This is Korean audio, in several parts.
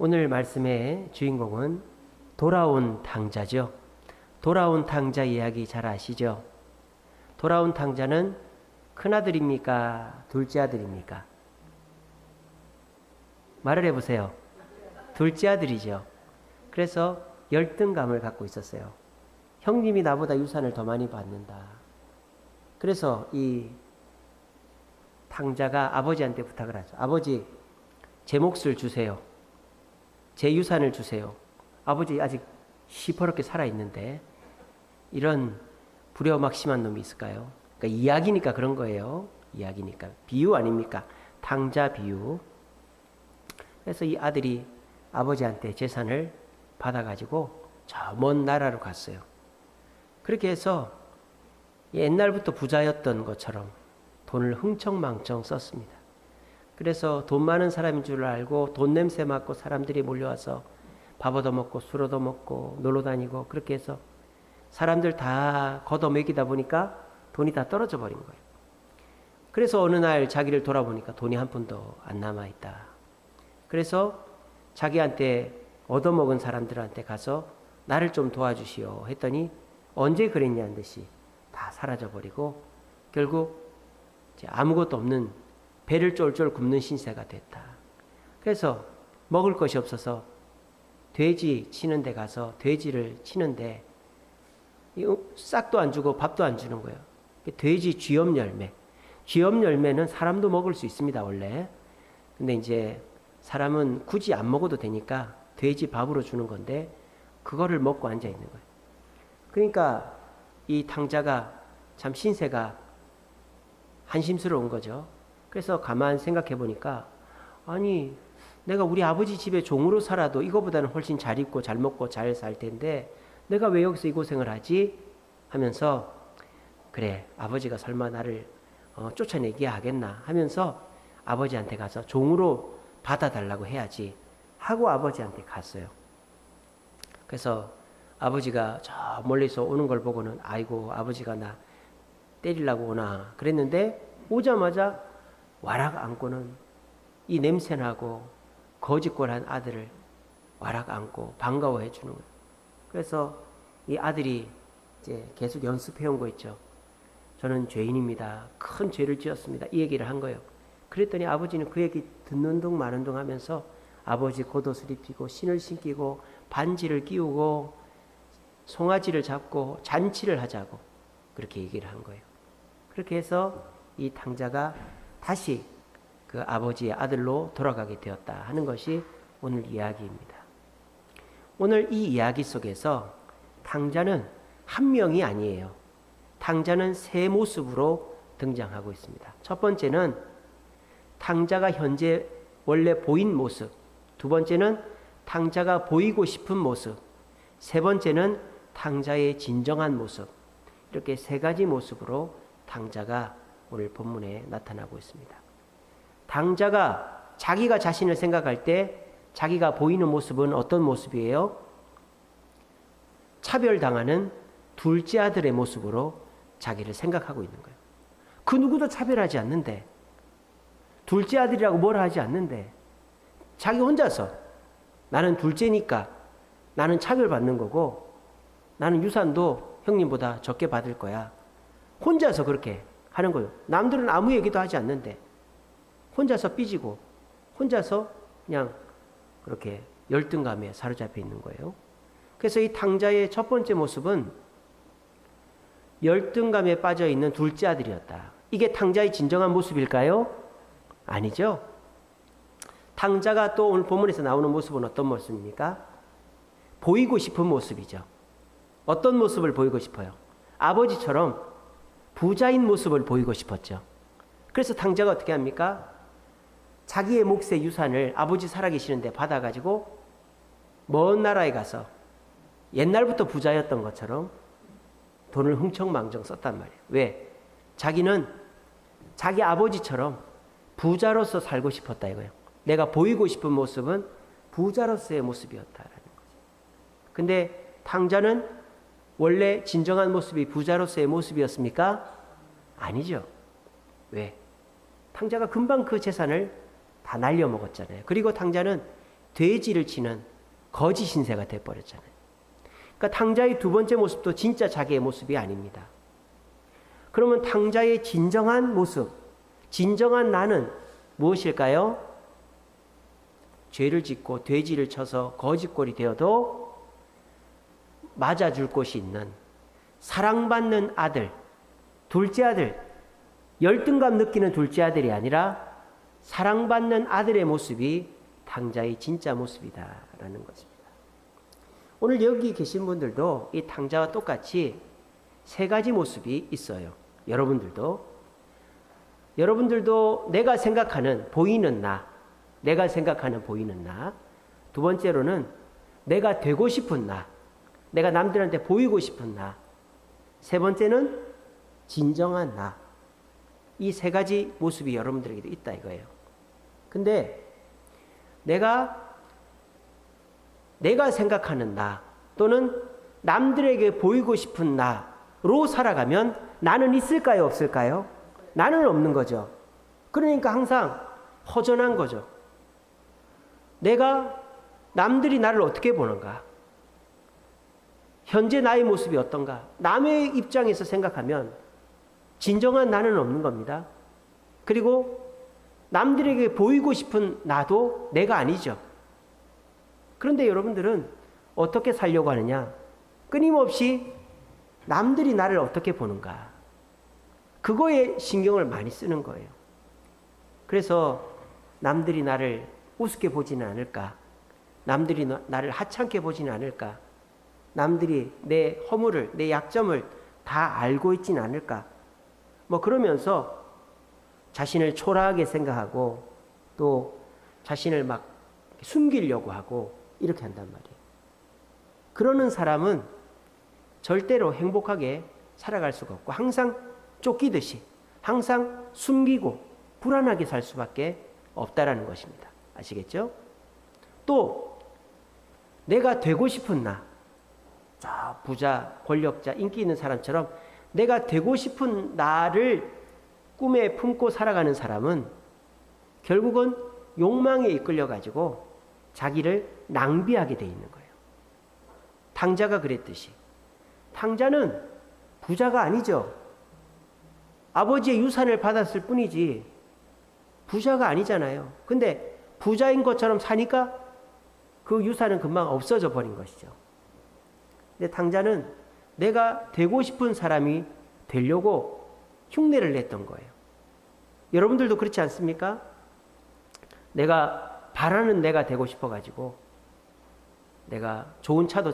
오늘 말씀의 주인공은 돌아온 탕자죠. 돌아온 탕자 이야기 잘 아시죠? 돌아온 탕자는 큰아들입니까? 둘째 아들입니까? 말을 해보세요. 둘째 아들이죠. 그래서 열등감을 갖고 있었어요. 형님이 나보다 유산을 더 많이 받는다. 그래서 이 탕자가 아버지한테 부탁을 하죠. 아버지, 제 몫을 주세요. 제 유산을 주세요. 아버지 아직 시퍼렇게 살아있는데 이런 불효막심한 놈이 있을까요? 그러니까 이야기니까 그런 거예요. 이야기니까. 비유 아닙니까? 탕자 비유. 그래서 이 아들이 아버지한테 재산을 받아가지고 저 먼 나라로 갔어요. 그렇게 해서 옛날부터 부자였던 것처럼 돈을 흥청망청 썼습니다. 그래서 돈 많은 사람인 줄 알고 돈 냄새 맡고 사람들이 몰려와서 밥 얻어먹고 술 얻어먹고 놀러 다니고 그렇게 해서 사람들 다 걷어먹이다 보니까 돈이 다 떨어져 버린 거예요. 그래서 어느 날 자기를 돌아보니까 돈이 한 푼도 안 남아있다. 그래서 자기한테 얻어먹은 사람들한테 가서 나를 좀 도와주시오 했더니 언제 그랬냐는 듯이 다 사라져버리고 결국 이제 아무것도 없는 배를 쫄쫄 굽는 신세가 됐다. 그래서 먹을 것이 없어서 돼지 치는 데 가서 돼지를 치는데 싹도 안 주고 밥도 안 주는 거예요. 돼지 쥐염 열매. 쥐염 열매는 사람도 먹을 수 있습니다, 원래. 근데 이제 사람은 굳이 안 먹어도 되니까 돼지 밥으로 주는 건데 그거를 먹고 앉아 있는 거예요. 그러니까 이 탕자가 참 신세가 한심스러운 거죠. 그래서 가만 생각해 보니까 아니 내가 우리 아버지 집에 종으로 살아도 이거보다는 훨씬 잘 입고 잘 먹고 잘 살 텐데 내가 왜 여기서 이 고생을 하지? 하면서 그래 아버지가 설마 나를 쫓아내게 하겠나 하면서 아버지한테 가서 종으로 받아달라고 해야지 하고 아버지한테 갔어요. 그래서 아버지가 저 멀리서 오는 걸 보고는 아이고 아버지가 나 때리려고 오나 그랬는데 오자마자 와락 안고는 이 냄새나고 거짓골한 아들을 와락 안고 반가워해 주는 거예요. 그래서 이 아들이 이제 계속 연습해온 거 있죠. 저는 죄인입니다. 큰 죄를 지었습니다. 이 얘기를 한 거예요. 그랬더니 아버지는 그 얘기 듣는 둥 마는 둥 하면서 아버지 겉옷을 입히고 신을 신기고 반지를 끼우고 송아지를 잡고 잔치를 하자고 그렇게 얘기를 한 거예요. 그렇게 해서 이 탕자가 다시 그 아버지의 아들로 돌아가게 되었다 하는 것이 오늘 이야기입니다. 오늘 이 이야기 속에서 탕자는 한 명이 아니에요. 탕자는 세 모습으로 등장하고 있습니다. 첫 번째는 탕자가 현재 원래 보인 모습, 두 번째는 탕자가 보이고 싶은 모습, 세 번째는 탕자의 진정한 모습, 이렇게 세 가지 모습으로 탕자가 오늘 본문에 나타나고 있습니다. 탕자가 자기가 자신을 생각할 때 자기가 보이는 모습은 어떤 모습이에요? 차별당하는 둘째 아들의 모습으로 자기를 생각하고 있는 거예요. 그 누구도 차별하지 않는데 둘째 아들이라고 뭐라 하지 않는데 자기 혼자서 나는 둘째니까 나는 차별받는 거고 나는 유산도 형님보다 적게 받을 거야. 혼자서 그렇게 하는 거예요. 남들은 아무 얘기도 하지 않는데 혼자서 삐지고 혼자서 그냥 그렇게 열등감에 사로잡혀 있는 거예요. 그래서 이 탕자의 첫 번째 모습은 열등감에 빠져 있는 둘째 아들이었다. 이게 탕자의 진정한 모습일까요? 아니죠. 탕자가 또 오늘 본문에서 나오는 모습은 어떤 모습입니까? 보이고 싶은 모습이죠. 어떤 모습을 보이고 싶어요? 아버지처럼 부자인 모습을 보이고 싶었죠. 그래서 탕자가 어떻게 합니까? 자기의 몫의 유산을 아버지 살아계시는데 받아가지고 먼 나라에 가서 옛날부터 부자였던 것처럼 돈을 흥청망청 썼단 말이에요. 왜? 자기는 자기 아버지처럼 부자로서 살고 싶었다 이거예요. 내가 보이고 싶은 모습은 부자로서의 모습이었다라는 거죠. 근데 탕자는 원래 진정한 모습이 부자로서의 모습이었습니까? 아니죠. 왜? 탕자가 금방 그 재산을 다 날려먹었잖아요. 그리고 탕자는 돼지를 치는 거짓 신세가 돼버렸잖아요. 그러니까 탕자의 두 번째 모습도 진짜 자기의 모습이 아닙니다. 그러면 탕자의 진정한 모습, 진정한 나는 무엇일까요? 죄를 짓고 돼지를 쳐서 거짓골이 되어도 맞아줄 곳이 있는 사랑받는 아들, 둘째 아들, 열등감 느끼는 둘째 아들이 아니라 사랑받는 아들의 모습이 탕자의 진짜 모습이다라는 것입니다. 오늘 여기 계신 분들도 이 탕자와 똑같이 세 가지 모습이 있어요. 여러분들도 내가 생각하는 보이는 나, 내가 생각하는 보이는 나, 두 번째로는 내가 되고 싶은 나, 내가 남들한테 보이고 싶은 나, 세 번째는 진정한 나. 이 세 가지 모습이 여러분들에게도 있다 이거예요. 근데 내가 생각하는 나 또는 남들에게 보이고 싶은 나로 살아가면 나는 있을까요? 없을까요? 나는 없는 거죠. 그러니까 항상 허전한 거죠. 내가 남들이 나를 어떻게 보는가? 현재 나의 모습이 어떤가? 남의 입장에서 생각하면 진정한 나는 없는 겁니다. 그리고 남들에게 보이고 싶은 나도 내가 아니죠. 그런데 여러분들은 어떻게 살려고 하느냐? 끊임없이 남들이 나를 어떻게 보는가? 그거에 신경을 많이 쓰는 거예요. 그래서 남들이 나를 우습게 보지는 않을까? 남들이 나를 하찮게 보지는 않을까? 남들이 내 허물을, 내 약점을 다 알고 있지는 않을까? 뭐 그러면서 자신을 초라하게 생각하고 또 자신을 막 숨기려고 하고 이렇게 한단 말이에요. 그러는 사람은 절대로 행복하게 살아갈 수가 없고 항상 쫓기듯이 항상 숨기고 불안하게 살 수밖에 없다라는 것입니다. 아시겠죠? 또 내가 되고 싶은 나, 저 부자, 권력자, 인기 있는 사람처럼 내가 되고 싶은 나를 꿈에 품고 살아가는 사람은 결국은 욕망에 이끌려가지고 자기를 낭비하게 돼 있는 거예요. 탕자가 그랬듯이. 탕자는 부자가 아니죠. 아버지의 유산을 받았을 뿐이지 부자가 아니잖아요. 근데 부자인 것처럼 사니까 그 유산은 금방 없어져 버린 것이죠. 근데 탕자는 내가 되고 싶은 사람이 되려고 흉내를 냈던 거예요. 여러분들도 그렇지 않습니까? 내가 바라는 내가 되고 싶어가지고 내가 좋은 차도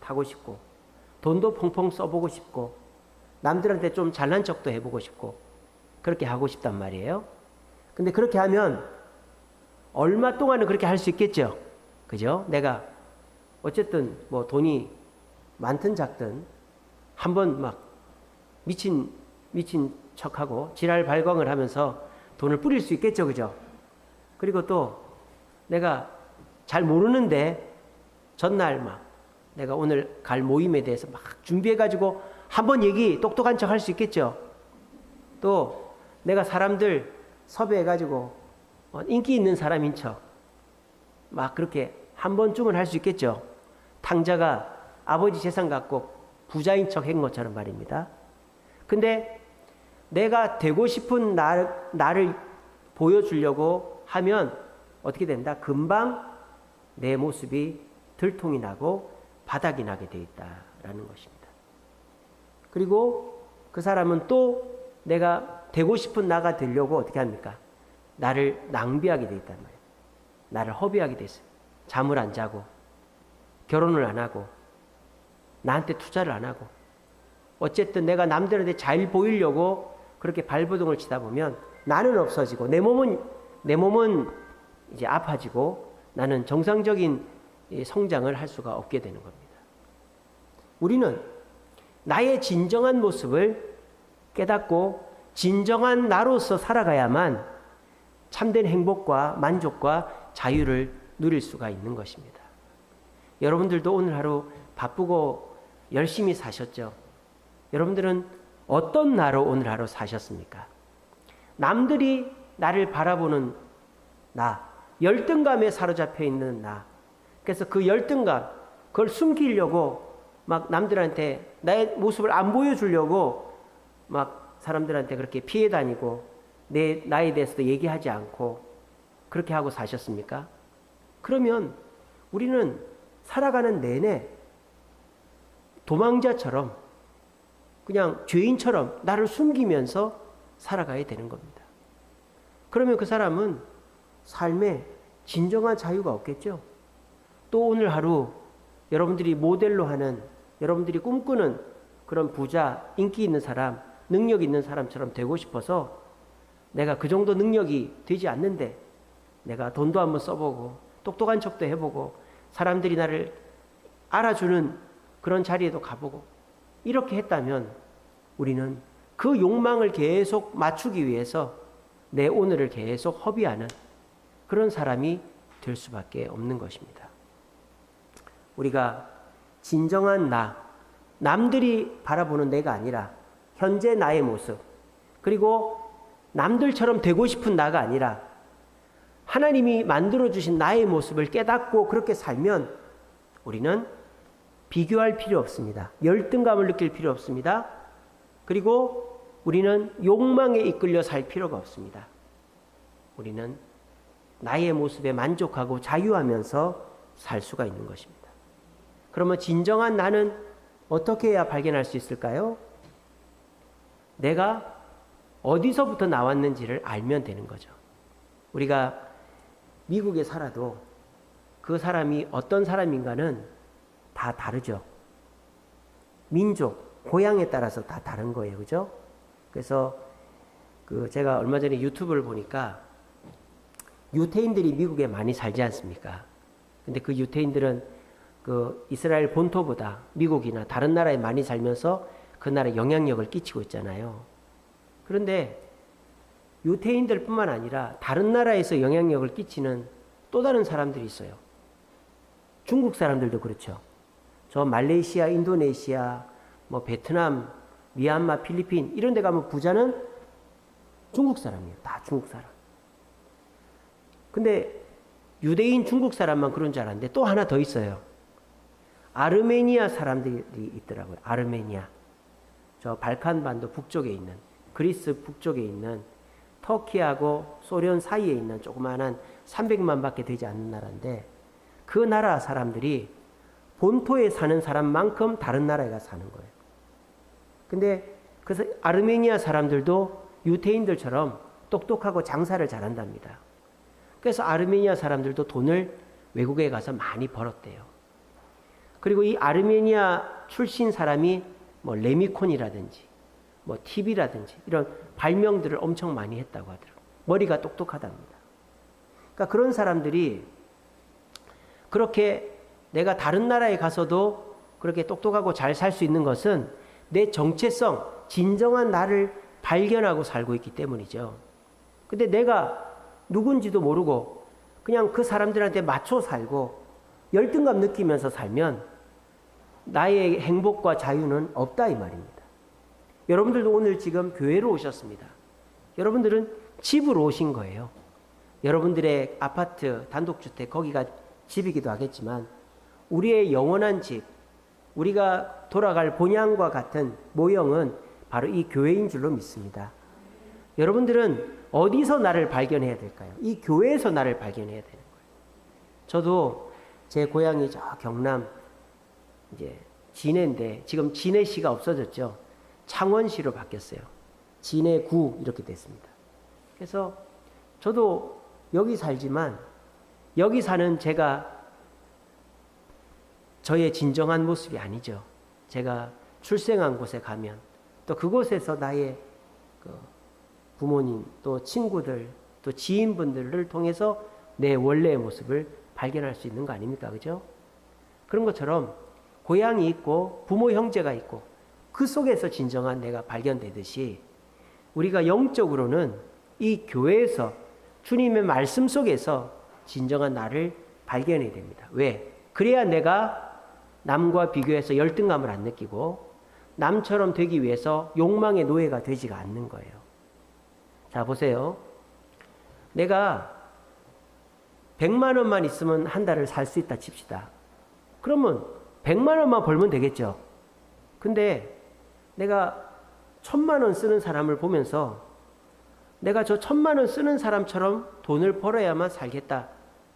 타고 싶고 돈도 펑펑 써보고 싶고 남들한테 좀 잘난 척도 해보고 싶고 그렇게 하고 싶단 말이에요. 근데 그렇게 하면 얼마 동안은 그렇게 할 수 있겠죠? 그죠? 내가 어쨌든 뭐 돈이 많든 작든 한번 막 미친 척하고 지랄 발광을 하면서 돈을 뿌릴 수 있겠죠, 그죠? 그리고 또 내가 잘 모르는데 전날 막 내가 오늘 갈 모임에 대해서 막 준비해가지고 한번 똑똑한 척 할 수 있겠죠? 또 내가 사람들 섭외해가지고 인기 있는 사람인 척 막 그렇게 한 번쯤은 할 수 있겠죠? 탕자가 아버지 재산 갖고 부자인 척 한 것처럼 말입니다. 근데 내가 되고 싶은 나를 보여주려고 하면 어떻게 된다? 금방 내 모습이 들통이 나고 바닥이 나게 돼 있다라는 것입니다. 그리고 그 사람은 또 내가 되고 싶은 나가 되려고 어떻게 합니까? 나를 낭비하게 돼 있단 말이에요. 나를 허비하게 돼 있어요. 잠을 안 자고 결혼을 안 하고 나한테 투자를 안 하고 어쨌든 내가 남들한테 잘 보이려고 그렇게 발버둥을 치다 보면 나는 없어지고 내 몸은 이제 아파지고 나는 정상적인 성장을 할 수가 없게 되는 겁니다. 우리는 나의 진정한 모습을 깨닫고 진정한 나로서 살아가야만 참된 행복과 만족과 자유를 누릴 수가 있는 것입니다. 여러분들도 오늘 하루 바쁘고 열심히 사셨죠? 여러분들은 어떤 나로 오늘 하루 사셨습니까? 남들이 나를 바라보는 나, 열등감에 사로잡혀 있는 나. 그래서 그 열등감, 그걸 숨기려고 막 남들한테 나의 모습을 안 보여주려고 막 사람들한테 그렇게 피해 다니고 나에 대해서도 얘기하지 않고 그렇게 하고 사셨습니까? 그러면 우리는 살아가는 내내 도망자처럼 그냥 죄인처럼 나를 숨기면서 살아가야 되는 겁니다. 그러면 그 사람은 삶에 진정한 자유가 없겠죠. 또 오늘 하루 여러분들이 모델로 하는, 여러분들이 꿈꾸는 그런 부자, 인기 있는 사람, 능력 있는 사람처럼 되고 싶어서 내가 그 정도 능력이 되지 않는데 내가 돈도 한번 써보고 똑똑한 척도 해보고 사람들이 나를 알아주는 그런 자리에도 가보고 이렇게 했다면 우리는 그 욕망을 계속 맞추기 위해서 내 오늘을 계속 허비하는 그런 사람이 될 수밖에 없는 것입니다. 우리가 진정한 나, 남들이 바라보는 내가 아니라 현재 나의 모습, 그리고 남들처럼 되고 싶은 나가 아니라 하나님이 만들어주신 나의 모습을 깨닫고 그렇게 살면 우리는 비교할 필요 없습니다. 열등감을 느낄 필요 없습니다. 그리고 우리는 욕망에 이끌려 살 필요가 없습니다. 우리는 나의 모습에 만족하고 자유하면서 살 수가 있는 것입니다. 그러면 진정한 나는 어떻게 해야 발견할 수 있을까요? 내가 어디서부터 나왔는지를 알면 되는 거죠. 우리가 미국에 살아도 그 사람이 어떤 사람인가는 다 다르죠. 민족, 고향에 따라서 다 다른 거예요. 그죠? 그래서 제가 얼마 전에 유튜브를 보니까 유태인들이 미국에 많이 살지 않습니까? 근데 그 유태인들은 그 이스라엘 본토보다 미국이나 다른 나라에 많이 살면서 그 나라에 영향력을 끼치고 있잖아요. 그런데 유태인들뿐만 아니라 다른 나라에서 영향력을 끼치는 또 다른 사람들이 있어요. 중국 사람들도 그렇죠. 저 말레이시아, 인도네시아, 뭐 베트남, 미얀마, 필리핀 이런 데 가면 부자는 중국 사람이에요. 다 중국 사람. 근데 유대인 중국 사람만 그런 줄 알았는데 또 하나 더 있어요. 아르메니아 사람들이 있더라고요. 아르메니아. 저 발칸반도 북쪽에 있는, 그리스 북쪽에 있는 터키하고 소련 사이에 있는 조그마한 300만 밖에 되지 않는 나라인데 그 나라 사람들이 본토에 사는 사람만큼 다른 나라에 가서 사는 거예요. 근데 그래서 아르메니아 사람들도 유태인들처럼 똑똑하고 장사를 잘한답니다. 그래서 아르메니아 사람들도 돈을 외국에 가서 많이 벌었대요. 그리고 이 아르메니아 출신 사람이 뭐 레미콘이라든지 뭐 TV라든지 이런 발명들을 엄청 많이 했다고 하더라고요. 머리가 똑똑하답니다. 그러니까 그런 사람들이 그렇게 내가 다른 나라에 가서도 그렇게 똑똑하고 잘 살 수 있는 것은 내 정체성, 진정한 나를 발견하고 살고 있기 때문이죠. 근데 내가 누군지도 모르고 그냥 그 사람들한테 맞춰 살고 열등감 느끼면서 살면 나의 행복과 자유는 없다 이 말입니다. 여러분들도 오늘 지금 교회로 오셨습니다. 여러분들은 집으로 오신 거예요. 여러분들의 아파트, 단독주택 거기가 집이기도 하겠지만 우리의 영원한 집, 우리가 돌아갈 본향과 같은 모형은 바로 이 교회인 줄로 믿습니다. 여러분들은 어디서 나를 발견해야 될까요? 이 교회에서 나를 발견해야 되는 거예요. 저도 제 고향이 저 경남 이제 진해인데 지금 진해시가 없어졌죠. 창원시로 바뀌었어요. 진해구 이렇게 됐습니다. 그래서 저도 여기 살지만 여기 사는 제가 저의 진정한 모습이 아니죠. 제가 출생한 곳에 가면 또 그곳에서 나의 부모님 또 친구들 또 지인분들을 통해서 내 원래의 모습을 발견할 수 있는 거 아닙니까? 그죠? 그런 것처럼 고향이 있고 부모 형제가 있고 그 속에서 진정한 내가 발견되듯이 우리가 영적으로는 이 교회에서 주님의 말씀 속에서 진정한 나를 발견해야 됩니다. 왜? 그래야 내가 남과 비교해서 열등감을 안 느끼고 남처럼 되기 위해서 욕망의 노예가 되지가 않는 거예요. 자, 보세요. 내가 100만 원만 있으면 한 달을 살 수 있다 칩시다. 그러면 100만 원만 벌면 되겠죠. 근데 내가 1000만 원 쓰는 사람을 보면서 내가 저 1000만 원 쓰는 사람처럼 돈을 벌어야만 살겠다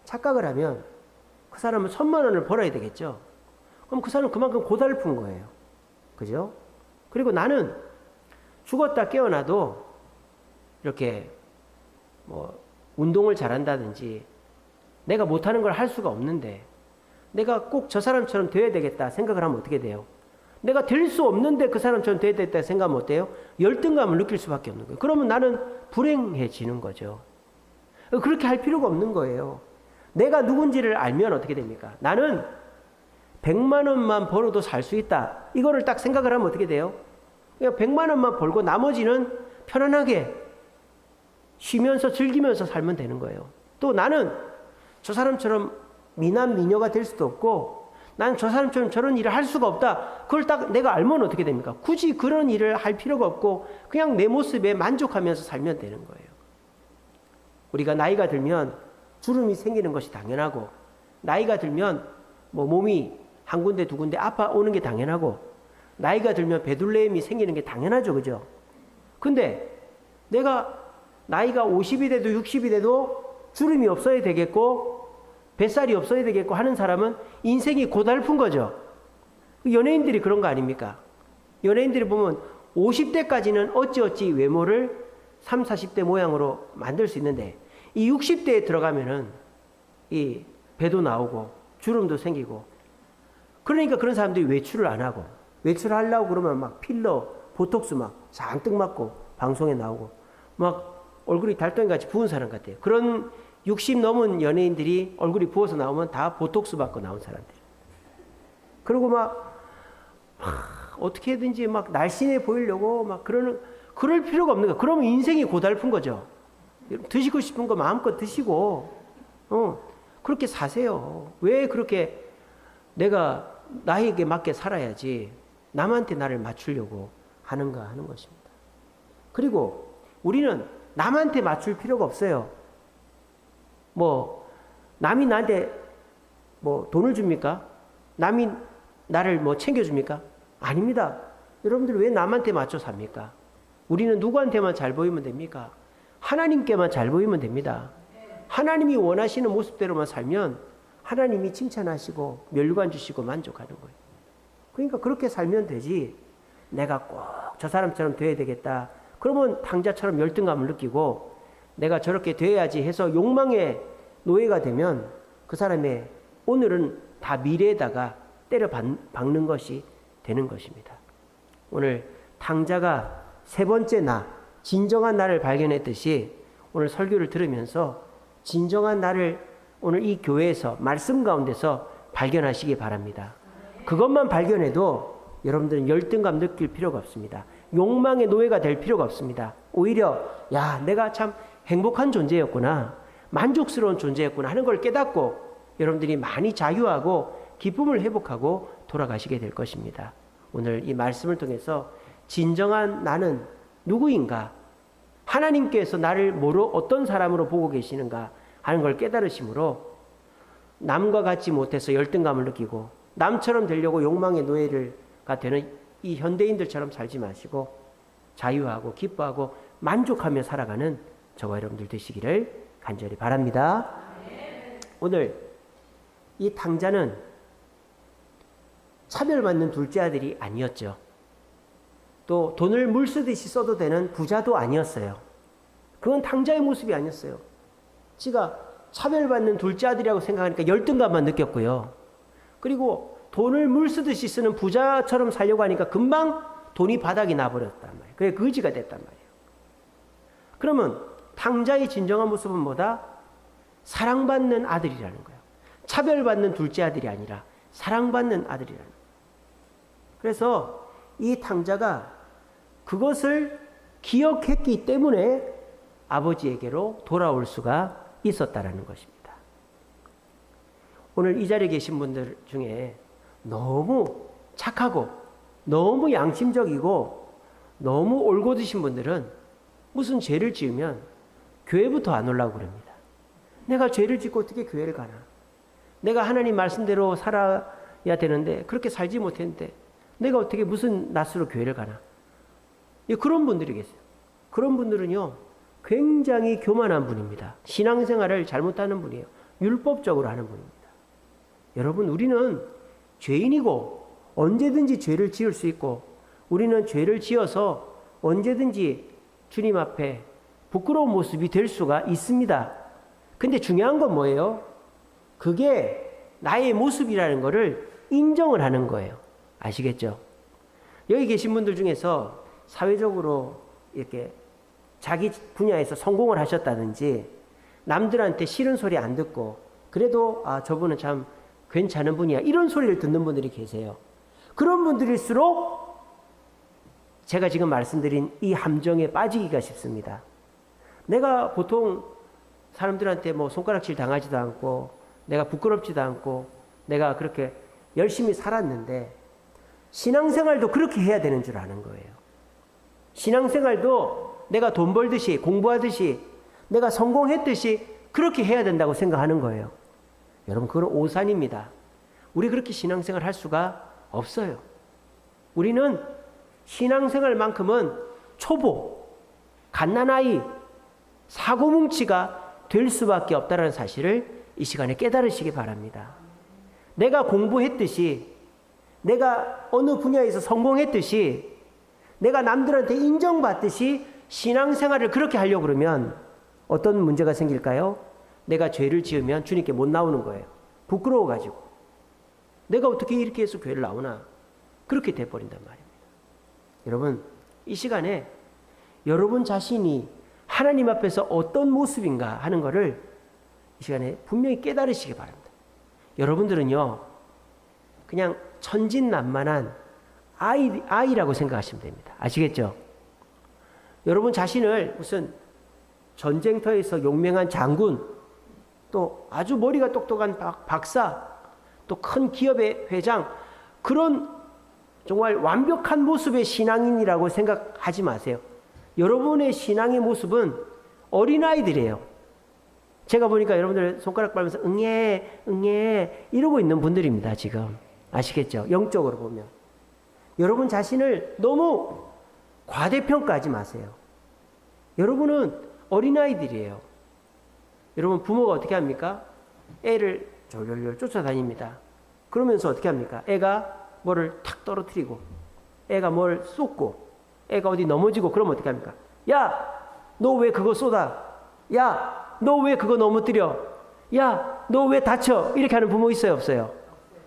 착각을 하면 그 사람은 1000만 원을 벌어야 되겠죠. 그럼 그 사람은 그만큼 고달픈 거예요. 그죠? 그리고 나는 죽었다 깨어나도 이렇게 뭐 운동을 잘한다든지 내가 못하는 걸 할 수가 없는데 내가 꼭 저 사람처럼 돼야 되겠다 생각을 하면 어떻게 돼요? 내가 될 수 없는데 그 사람처럼 돼야 되겠다 생각하면 어때요? 열등감을 느낄 수밖에 없는 거예요. 그러면 나는 불행해지는 거죠. 그렇게 할 필요가 없는 거예요. 내가 누군지를 알면 어떻게 됩니까? 나는 100만 원만 벌어도 살 수 있다. 이거를 딱 생각을 하면 어떻게 돼요? 그냥 100만 원만 벌고 나머지는 편안하게 쉬면서 즐기면서 살면 되는 거예요. 또 나는 저 사람처럼 미남 미녀가 될 수도 없고 나는 저 사람처럼 저런 일을 할 수가 없다. 그걸 딱 내가 알면 어떻게 됩니까? 굳이 그런 일을 할 필요가 없고 그냥 내 모습에 만족하면서 살면 되는 거예요. 우리가 나이가 들면 주름이 생기는 것이 당연하고 나이가 들면 뭐 몸이 한 군데 두 군데 아파오는 게 당연하고 나이가 들면 배둘레임이 생기는 게 당연하죠. 그죠? 근데 내가 나이가 50이 돼도 60이 돼도 주름이 없어야 되겠고 뱃살이 없어야 되겠고 하는 사람은 인생이 고달픈 거죠. 연예인들이 그런 거 아닙니까? 연예인들이 보면 50대까지는 어찌어찌 외모를 30, 40대 모양으로 만들 수 있는데 이 60대에 들어가면은 이 배도 나오고 주름도 생기고 그러니까 그런 사람들이 외출을 안 하고 외출하려고 그러면 막 필러, 보톡스 막 잔뜩 맞고 방송에 나오고 막 얼굴이 달덩이같이 부은 사람 같아요. 그런 60 넘은 연예인들이 얼굴이 부어서 나오면 다 보톡스 받고 나온 사람들. 그리고 막 어떻게든지 막 날씬해 보이려고 막 그럴 필요가 없는 거야. 그러면 인생이 고달픈 거죠. 드시고 싶은 거 마음껏 드시고, 그렇게 사세요. 왜 그렇게 내가 나에게 맞게 살아야지 남한테 나를 맞추려고 하는가 하는 것입니다. 그리고 우리는 남한테 맞출 필요가 없어요. 뭐 남이 나한테 뭐 돈을 줍니까? 남이 나를 뭐 챙겨줍니까? 아닙니다. 여러분들 왜 남한테 맞춰 삽니까? 우리는 누구한테만 잘 보이면 됩니까? 하나님께만 잘 보이면 됩니다. 하나님이 원하시는 모습대로만 살면 하나님이 칭찬하시고 멸관 주시고 만족하는 거예요. 그러니까 그렇게 살면 되지 내가 꼭 저 사람처럼 돼야 되겠다. 그러면 당자처럼 열등감을 느끼고 내가 저렇게 돼야지 해서 욕망의 노예가 되면 그 사람의 오늘은 다 미래에다가 때려 박는 것이 되는 것입니다. 오늘 탕자가 세 번째 나, 진정한 나를 발견했듯이 오늘 설교를 들으면서 진정한 나를 오늘 이 교회에서 말씀 가운데서 발견하시기 바랍니다. 그것만 발견해도 여러분들은 열등감 느낄 필요가 없습니다. 욕망의 노예가 될 필요가 없습니다. 오히려 야 내가 참 행복한 존재였구나, 만족스러운 존재였구나 하는 걸 깨닫고 여러분들이 많이 자유하고 기쁨을 회복하고 돌아가시게 될 것입니다. 오늘 이 말씀을 통해서 진정한 나는 누구인가, 하나님께서 나를 어떤 사람으로 보고 계시는가 하는 걸 깨달으심으로 남과 같지 못해서 열등감을 느끼고 남처럼 되려고 욕망의 노예가 되는 이 현대인들처럼 살지 마시고 자유하고 기뻐하고 만족하며 살아가는 저와 여러분들 되시기를 간절히 바랍니다. 오늘 이 탕자는 차별받는 둘째 아들이 아니었죠. 또 돈을 물 쓰듯이 써도 되는 부자도 아니었어요. 그건 탕자의 모습이 아니었어요. 지가 차별받는 둘째 아들이라고 생각하니까 열등감만 느꼈고요. 그리고 돈을 물 쓰듯이 쓰는 부자처럼 살려고 하니까 금방 돈이 바닥이 나버렸단 말이에요. 그게 거지가 됐단 말이에요. 그러면 탕자의 진정한 모습은 뭐다? 사랑받는 아들이라는 거예요. 차별받는 둘째 아들이 아니라 사랑받는 아들이라는 거예요. 그래서 이 탕자가 그것을 기억했기 때문에 아버지에게로 돌아올 수가 있었다라는 것입니다. 오늘 이 자리에 계신 분들 중에 너무 착하고 너무 양심적이고 너무 올곧으신 분들은 무슨 죄를 지으면 교회부터 안 오려고 그럽니다. 내가 죄를 짓고 어떻게 교회를 가나? 내가 하나님 말씀대로 살아야 되는데 그렇게 살지 못했는데 내가 어떻게 무슨 낯으로 교회를 가나? 그런 분들이 계세요. 그런 분들은요, 굉장히 교만한 분입니다. 신앙생활을 잘못하는 분이에요. 율법적으로 하는 분입니다. 여러분, 우리는 죄인이고 언제든지 죄를 지을 수 있고 우리는 죄를 지어서 언제든지 주님 앞에 부끄러운 모습이 될 수가 있습니다. 근데 중요한 건 뭐예요? 그게 나의 모습이라는 것을 인정을 하는 거예요. 아시겠죠? 여기 계신 분들 중에서 사회적으로 이렇게 자기 분야에서 성공을 하셨다든지 남들한테 싫은 소리 안 듣고 그래도 저분은 참 괜찮은 분이야 이런 소리를 듣는 분들이 계세요. 그런 분들일수록 제가 지금 말씀드린 이 함정에 빠지기가 쉽습니다. 내가 보통 사람들한테 뭐 손가락질 당하지도 않고 내가 부끄럽지도 않고 내가 그렇게 열심히 살았는데 신앙생활도 그렇게 해야 되는 줄 아는 거예요. 신앙생활도 내가 돈 벌듯이 공부하듯이 내가 성공했듯이 그렇게 해야 된다고 생각하는 거예요. 여러분, 그건 오산입니다. 우리 그렇게 신앙생활 할 수가 없어요. 우리는 신앙생활만큼은 초보, 갓난아이, 사고뭉치가 될 수밖에 없다는 사실을 이 시간에 깨달으시기 바랍니다. 내가 공부했듯이 내가 어느 분야에서 성공했듯이 내가 남들한테 인정받듯이 신앙생활을 그렇게 하려고 그러면 어떤 문제가 생길까요? 내가 죄를 지으면 주님께 못 나오는 거예요. 부끄러워가지고. 내가 어떻게 이렇게 해서 교회를 나오나? 그렇게 돼버린단 말입니다. 여러분, 이 시간에 여러분 자신이 하나님 앞에서 어떤 모습인가 하는 것을 이 시간에 분명히 깨달으시기 바랍니다. 여러분들은요, 그냥 천진난만한 아이라고 생각하시면 됩니다. 아시겠죠? 여러분 자신을 무슨 전쟁터에서 용맹한 장군, 또 아주 머리가 똑똑한 박사, 또 큰 기업의 회장, 그런 정말 완벽한 모습의 신앙인이라고 생각하지 마세요. 여러분의 신앙의 모습은 어린아이들이에요. 제가 보니까 여러분들 손가락 빨면서 응애 이러고 있는 분들입니다. 지금 아시겠죠? 영적으로 보면 여러분 자신을 너무 과대평가하지 마세요. 여러분은 어린아이들이에요. 여러분 부모가 어떻게 합니까? 애를 졸졸졸 쫓아다닙니다. 그러면서 어떻게 합니까? 애가 뭐를 탁 떨어뜨리고 애가 뭘 쏟고 애가 어디 넘어지고 그러면 어떻게 합니까? 야, 너 왜 그거 쏟아? 야, 너 왜 그거 넘어뜨려? 야, 너 왜 다쳐? 이렇게 하는 부모 있어요, 없어요?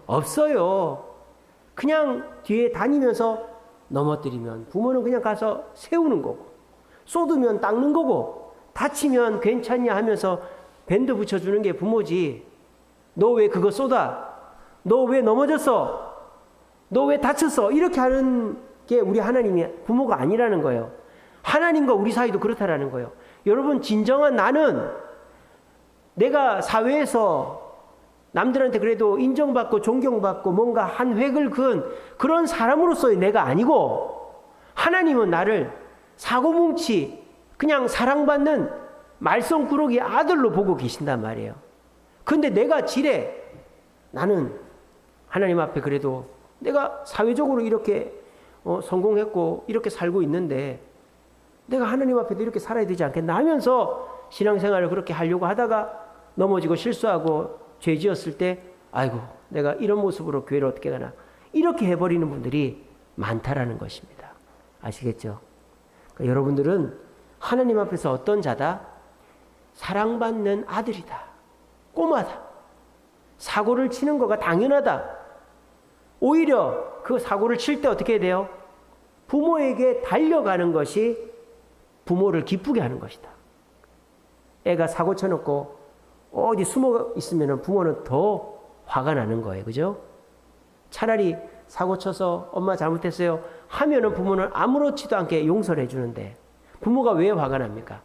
없어요. 그냥 뒤에 다니면서 넘어뜨리면 부모는 그냥 가서 세우는 거고, 쏟으면 닦는 거고, 다치면 괜찮냐 하면서 밴드 붙여주는 게 부모지. 너 왜 그거 쏟아? 너 왜 넘어졌어? 너 왜 다쳤어? 이렇게 하는 게 우리 하나님이 부모가 아니라는 거예요. 하나님과 우리 사이도 그렇다라는 거예요. 여러분, 진정한 나는 내가 사회에서 남들한테 그래도 인정받고 존경받고 뭔가 한 획을 그은 그런 사람으로서의 내가 아니고, 하나님은 나를 사고뭉치 그냥 사랑받는 말썽꾸러기 아들로 보고 계신단 말이에요. 근데 내가 지레 나는 하나님 앞에 그래도 내가 사회적으로 이렇게 성공했고 이렇게 살고 있는데 내가 하나님 앞에도 이렇게 살아야 되지 않겠나 하면서 신앙생활을 그렇게 하려고 하다가 넘어지고 실수하고 죄 지었을 때 아이고 내가 이런 모습으로 교회를 어떻게 가나 이렇게 해버리는 분들이 많다라는 것입니다. 아시겠죠? 그러니까 여러분들은 하나님 앞에서 어떤 자다? 사랑받는 아들이다. 꼬마다. 사고를 치는 거가 당연하다. 오히려 그 사고를 칠 때 어떻게 해야 돼요? 부모에게 달려가는 것이 부모를 기쁘게 하는 것이다. 애가 사고 쳐놓고 어디 숨어 있으면 부모는 더 화가 나는 거예요. 그죠? 차라리 사고 쳐서 엄마 잘못했어요 하면은 부모는 아무렇지도 않게 용서를 해주는데 부모가 왜 화가 납니까?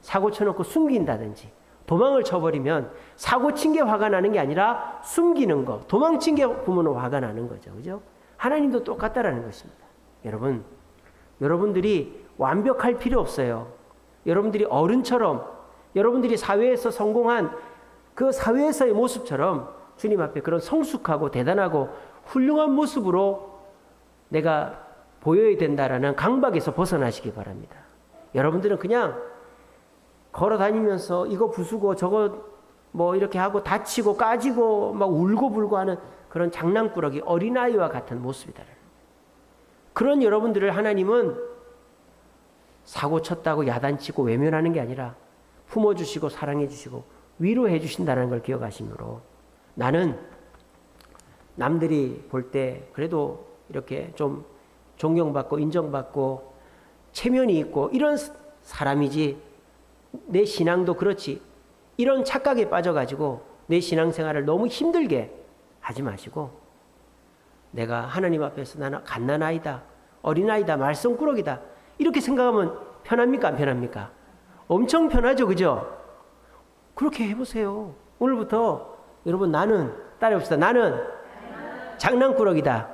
사고 쳐놓고 숨긴다든지 도망을 쳐버리면 사고 친 게 화가 나는 게 아니라 숨기는 거, 도망친 게 부모는 화가 나는 거죠. 그죠? 하나님도 똑같다라는 것입니다. 여러분, 여러분들이 완벽할 필요 없어요. 여러분들이 어른처럼, 여러분들이 사회에서 성공한 그 사회에서의 모습처럼 주님 앞에 그런 성숙하고 대단하고 훌륭한 모습으로 내가 보여야 된다라는 강박에서 벗어나시기 바랍니다. 여러분들은 그냥 걸어 다니면서 이거 부수고 저거 뭐 이렇게 하고 다치고 까지고 막 울고 불고 하는 그런 장난꾸러기 어린아이와 같은 모습이다. 그런 여러분들을 하나님은 사고 쳤다고 야단치고 외면하는 게 아니라 품어주시고 사랑해주시고 위로해주신다는 걸 기억하시므로 나는 남들이 볼 때 그래도 이렇게 좀 존경받고 인정받고 체면이 있고 이런 사람이지, 내 신앙도 그렇지, 이런 착각에 빠져가지고 내 신앙생활을 너무 힘들게 하지 마시고, 내가 하나님 앞에서 나는 갓난아이다, 어린아이다, 말썽꾸러기다 이렇게 생각하면 편합니까 안 편합니까? 엄청 편하죠, 그죠? 그렇게 해보세요. 오늘부터 여러분, 나는 따라해봅시다. 나는 장난꾸러기다.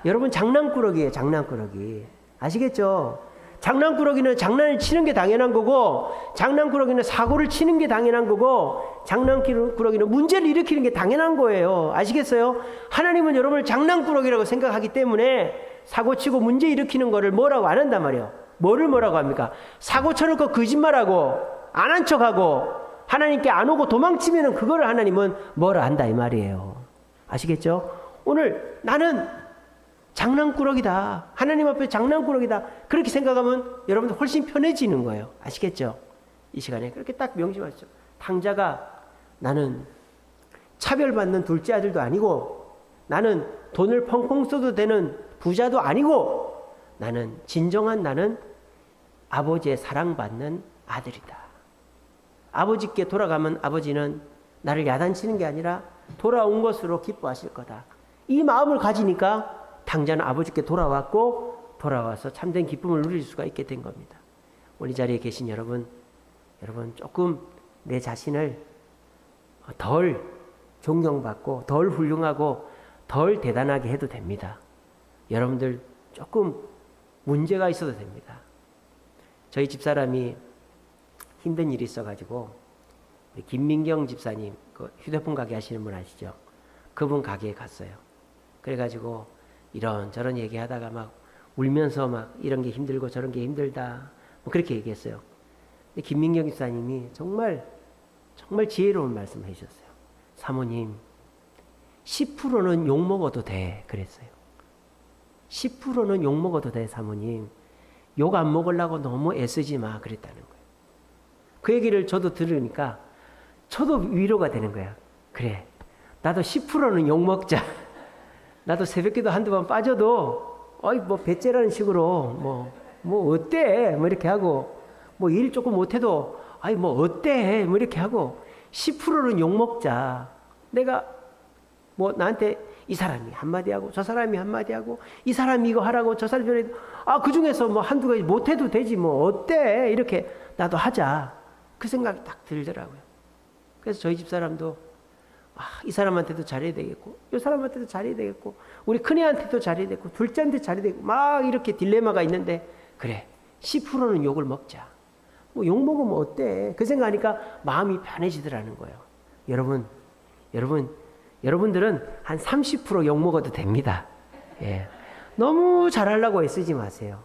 여러분, 장난꾸러기예요. 장난꾸러기. 아시겠죠? 장난꾸러기는 장난을 치는 게 당연한 거고, 장난꾸러기는 사고를 치는 게 당연한 거고, 장난꾸러기는 문제를 일으키는 게 당연한 거예요. 아시겠어요? 하나님은 여러분을 장난꾸러기라고 생각하기 때문에 사고치고 문제 일으키는 거를 뭐라고 안 한단 말이에요. 뭐라고 합니까? 사고 쳐놓고 거짓말하고 안 한 척하고 하나님께 안 오고 도망치면은 그거를 하나님은 뭐라 한다 이 말이에요. 아시겠죠? 오늘 나는 장난꾸러기다, 하나님 앞에 장난꾸러기다, 그렇게 생각하면 여러분들 훨씬 편해지는 거예요. 아시겠죠? 이 시간에 그렇게 딱 명심하시죠. 탕자가 나는 차별받는 둘째 아들도 아니고, 나는 돈을 펑펑 써도 되는 부자도 아니고, 나는 진정한 나는 아버지의 사랑받는 아들이다. 아버지께 돌아가면 아버지는 나를 야단치는 게 아니라 돌아온 것으로 기뻐하실 거다. 이 마음을 가지니까 탕자는 아버지께 돌아왔고, 돌아와서 참된 기쁨을 누릴 수가 있게 된 겁니다. 오늘 이 자리에 계신 여러분 조금 내 자신을 덜 존경받고 덜 훌륭하고 덜 대단하게 해도 됩니다. 여러분들 조금 문제가 있어도 됩니다. 저희 집사람이 힘든 일이 있어가지고 김민경 집사님, 그 휴대폰 가게 하시는 분 아시죠? 그분 가게에 갔어요. 그래가지고 이런저런 얘기하다가 막 울면서 막 이런 게 힘들고 저런 게 힘들다 뭐 그렇게 얘기했어요. 근데 김민경 집사님이 정말 지혜로운 말씀을 해주셨어요. 사모님, 10%는 욕먹어도 돼 그랬어요. 10%는 욕먹어도 돼 사모님. 욕 안 먹으려고 너무 애쓰지 마 그랬다는 거예요. 그 얘기를 저도 들으니까 저도 위로가 되는 거야. 그래, 나도 10%는 욕먹자. 나도 새벽기도 한두 번 빠져도 어이 뭐 배째라는 식으로 뭐 어때 뭐 이렇게 하고, 뭐 일 조금 못해도 아이 뭐 어때 뭐 이렇게 하고 10%는 욕먹자. 내가 뭐 나한테 이 사람이 한마디 하고 저 사람이 한마디 하고 이 사람이 이거 하라고 저 사람이 저래, 그 중에서 뭐 한두 가지 못해도 되지 뭐 어때 이렇게 나도 하자. 그 생각이 딱 들더라고요. 그래서 저희 집사람도 이 사람한테도 잘해야 되겠고 이 사람한테도 잘해야 되겠고 우리 큰애한테도 잘해야 되고 둘째한테 잘해야 되고 막 이렇게 딜레마가 있는데, 그래 10%는 욕을 먹자. 뭐 욕 먹으면 어때? 그 생각하니까 마음이 편해지더라는 거예요. 여러분들은 한 30% 욕 먹어도 됩니다. 예. 너무 잘하려고 애쓰지 마세요.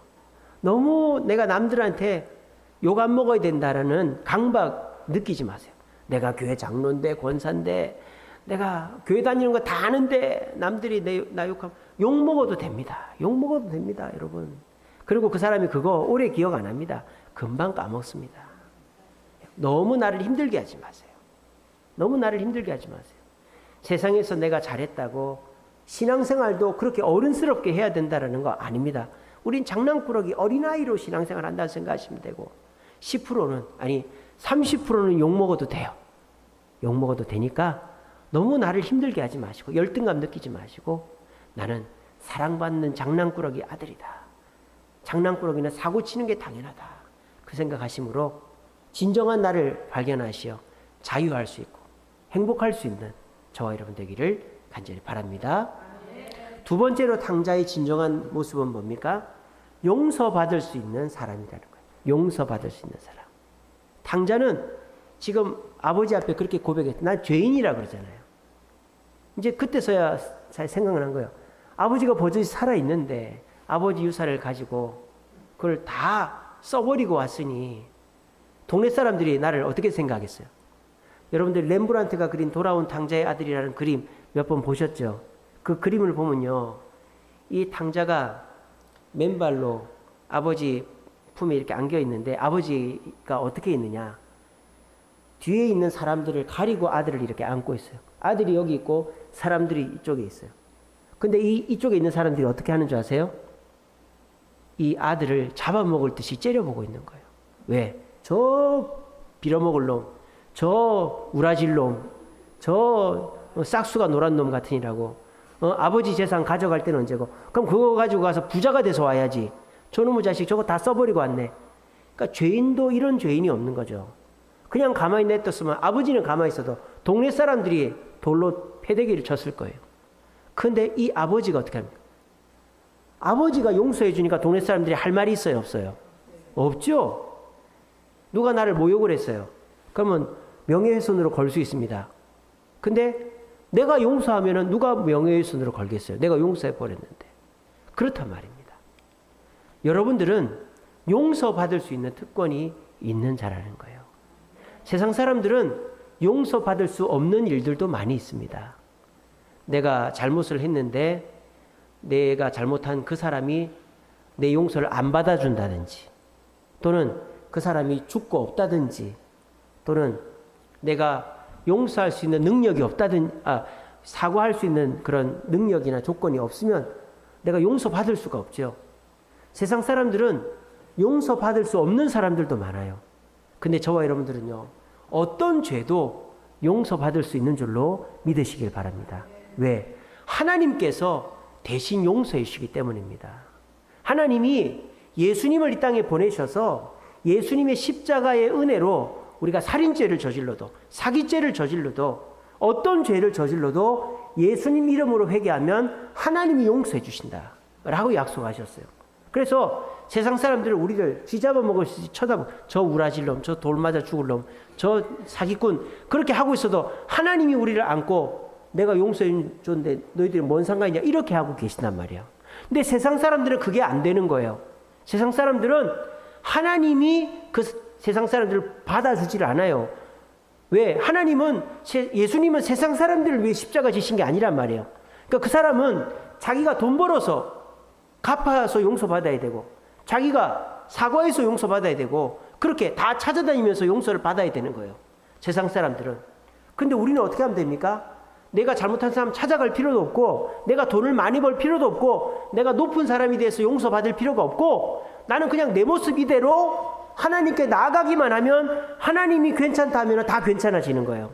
너무 내가 남들한테 욕 안 먹어야 된다라는 강박 느끼지 마세요. 내가 교회 장로인데 권사인데 내가 교회 다니는 거 다 아는데 남들이 나 욕하면 욕 먹어도 됩니다. 욕 먹어도 됩니다, 여러분. 그리고 그 사람이 그거 오래 기억 안 합니다. 금방 까먹습니다. 너무 나를 힘들게 하지 마세요. 너무 나를 힘들게 하지 마세요. 세상에서 내가 잘했다고 신앙생활도 그렇게 어른스럽게 해야 된다는 거 아닙니다. 우린 장난꾸러기 어린아이로 신앙생활 한다고 생각하시면 되고, 10%는 아니 30%는 욕먹어도 돼요. 욕먹어도 되니까 너무 나를 힘들게 하지 마시고 열등감 느끼지 마시고, 나는 사랑받는 장난꾸러기 아들이다. 장난꾸러기는 사고치는 게 당연하다. 그 생각하심으로 진정한 나를 발견하시어 자유할 수 있고 행복할 수 있는 저와 여러분 되기를 간절히 바랍니다. 두 번째로 탕자의 진정한 모습은 뭡니까? 용서받을 수 있는 사람이라는 거예요. 용서받을 수 있는 사람. 탕자는 지금 아버지 앞에 그렇게 고백했다. 난 죄인이라 그러잖아요. 이제 그때서야 잘 생각을 한 거예요. 아버지가 버젓이 살아있는데 아버지 유산을 가지고 그걸 다 써버리고 왔으니 동네 사람들이 나를 어떻게 생각하겠어요? 여러분들 렘브란트가 그린 돌아온 탕자의 아들이라는 그림 몇 번 보셨죠? 그 그림을 보면요. 이 탕자가 맨발로 아버지 품에 이렇게 안겨 있는데 아버지가 어떻게 있느냐? 뒤에 있는 사람들을 가리고 아들을 이렇게 안고 있어요. 아들이 여기 있고 사람들이 이쪽에 있어요. 근데 이쪽에 있는 사람들이 어떻게 하는 줄 아세요? 이 아들을 잡아먹을 듯이 째려보고 있는 거예요. 왜? 저 빌어먹을 놈, 저 우라질 놈, 저 싹수가 노란 놈 같으니라고. 아버지 재산 가져갈 때는 언제고? 그럼 그거 가지고 가서 부자가 돼서 와야지. 저놈의 자식 저거 다 써버리고 왔네. 그러니까 죄인도 이런 죄인이 없는 거죠. 그냥 가만히 냅뒀으면 아버지는 가만히 있어도 동네 사람들이 돌로 패대기를 쳤을 거예요. 근데 이 아버지가 어떻게 합니까? 아버지가 용서해 주니까 동네 사람들이 할 말이 있어요, 없어요? 없죠. 누가 나를 모욕을 했어요. 그러면 명예훼손으로 걸 수 있습니다. 근데 내가 용서하면은 누가 명예훼손으로 걸겠어요? 내가 용서해 버렸는데. 그렇단 말입니다. 여러분들은 용서받을 수 있는 특권이 있는 자라는 거예요. 세상 사람들은 용서받을 수 없는 일들도 많이 있습니다. 내가 잘못을 했는데 내가 잘못한 그 사람이 내 용서를 안 받아준다든지, 또는 그 사람이 죽고 없다든지, 또는 내가 용서할 수 있는 능력이 사과할 수 있는 그런 능력이나 조건이 없으면 내가 용서받을 수가 없죠. 세상 사람들은 용서받을 수 없는 사람들도 많아요. 근데 저와 여러분들은요, 어떤 죄도 용서받을 수 있는 줄로 믿으시길 바랍니다. 왜? 하나님께서 대신 용서해 주시기 때문입니다. 하나님이 예수님을 이 땅에 보내셔서 예수님의 십자가의 은혜로 우리가 살인죄를 저질러도, 사기죄를 저질러도, 어떤 죄를 저질러도 예수님 이름으로 회개하면 하나님이 용서해 주신다 라고 약속하셨어요. 그래서 세상 사람들은 우리를 쥐잡아 먹을 수 쳐다보고, 저 우라질 놈, 저 돌 맞아 죽을 놈, 저 사기꾼, 그렇게 하고 있어도 하나님이 우리를 안고 내가 용서해 줬는데 너희들이 뭔 상관이냐, 이렇게 하고 계신단 말이야. 근데 세상 사람들은 그게 안 되는 거예요. 세상 사람들은 하나님이 그 세상 사람들을 받아주지를 않아요. 왜? 예수님은 세상 사람들을 위해 십자가 지신 게 아니란 말이에요. 그러니까 그 사람은 자기가 돈 벌어서 갚아서 용서받아야 되고, 자기가 사과해서 용서받아야 되고, 그렇게 다 찾아다니면서 용서를 받아야 되는 거예요. 세상 사람들은. 근데 우리는 어떻게 하면 됩니까? 내가 잘못한 사람 찾아갈 필요도 없고, 내가 돈을 많이 벌 필요도 없고, 내가 높은 사람이 돼서 용서받을 필요가 없고, 나는 그냥 내 모습 이대로 하나님께 나아가기만 하면 하나님이 괜찮다 하면 다 괜찮아지는 거예요.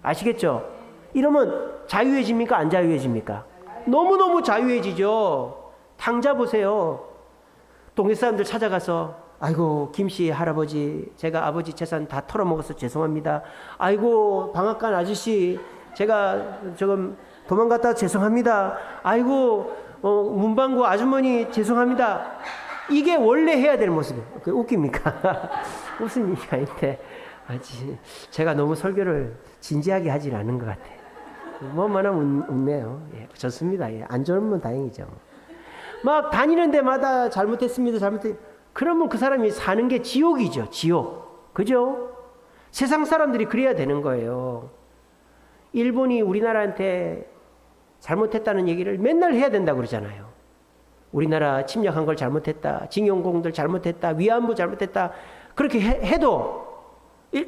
아시겠죠? 이러면 자유해집니까? 안 자유해집니까? 너무너무 자유해지죠. 탕자 보세요. 동네 사람들 찾아가서, 아이고 김씨 할아버지, 제가 아버지 재산 다 털어먹어서 죄송합니다. 아이고 방앗간 아저씨, 제가 조금 도망갔다 죄송합니다. 아이고 문방구 아주머니 죄송합니다. 이게 원래 해야 될 모습이에요. 그게 웃깁니까? 웃은 일이 아닌데, 제가 너무 설교를 진지하게 하질 않은 것 같아요. 뭐만하면 웃네요. 예, 좋습니다. 예, 안 좋으면 다행이죠. 막 다니는 데마다 잘못했습니다. 그러면 그 사람이 사는 게 지옥이죠. 지옥. 그죠? 세상 사람들이 그래야 되는 거예요. 일본이 우리나라한테 잘못했다는 얘기를 맨날 해야 된다고 그러잖아요. 우리나라 침략한 걸 잘못했다, 징용공들 잘못했다, 위안부 잘못했다, 그렇게 해도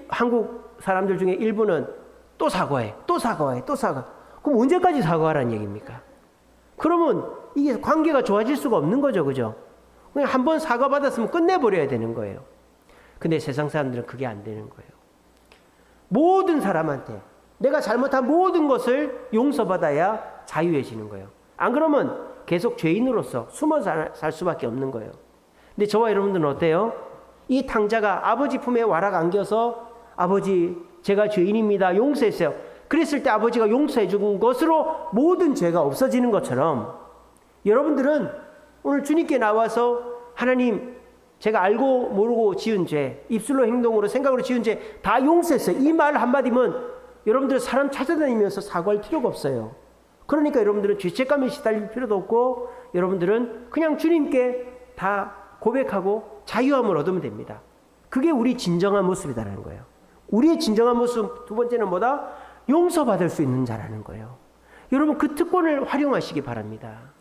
한국 사람들 중에 일부는 또 사과해. 그럼 언제까지 사과하라는 얘기입니까? 그러면 이게 관계가 좋아질 수가 없는 거죠. 그죠? 그냥 한번 사과받았으면 끝내버려야 되는 거예요. 근데 세상 사람들은 그게 안 되는 거예요. 모든 사람한테 내가 잘못한 모든 것을 용서받아야 자유해지는 거예요. 안 그러면 계속 죄인으로서 숨어 살 수밖에 없는 거예요. 근데 저와 여러분들은 어때요? 이 탕자가 아버지 품에 와락 안겨서, 아버지 제가 죄인입니다, 용서했어요. 그랬을 때 아버지가 용서해 준 것으로 모든 죄가 없어지는 것처럼, 여러분들은 오늘 주님께 나와서 하나님 제가 알고 모르고 지은 죄, 입술로 행동으로 생각으로 지은 죄 다 용서했어요. 이 말 한마디면 여러분들 사람 찾아다니면서 사과할 필요가 없어요. 그러니까 여러분들은 죄책감에 시달릴 필요도 없고 여러분들은 그냥 주님께 다 고백하고 자유함을 얻으면 됩니다. 그게 우리 진정한 모습이다라는 거예요. 우리의 진정한 모습 두 번째는 뭐다? 용서받을 수 있는 자라는 거예요. 여러분 그 특권을 활용하시기 바랍니다.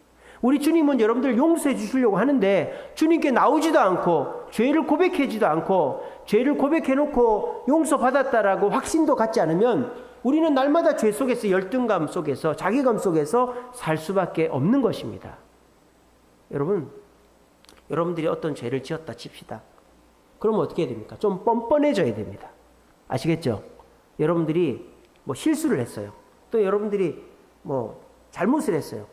우리 주님은 여러분들 용서해 주시려고 하는데 주님께 나오지도 않고 죄를 고백하지도 않고 죄를 고백해놓고 용서받았다라고 확신도 갖지 않으면 우리는 날마다 죄 속에서 열등감 속에서 자괴감 속에서 살 수밖에 없는 것입니다. 여러분, 여러분들이 어떤 죄를 지었다 칩시다. 그러면 어떻게 해야 됩니까? 좀 뻔뻔해져야 됩니다. 아시겠죠? 여러분들이 뭐 실수를 했어요. 또 여러분들이 뭐 잘못을 했어요.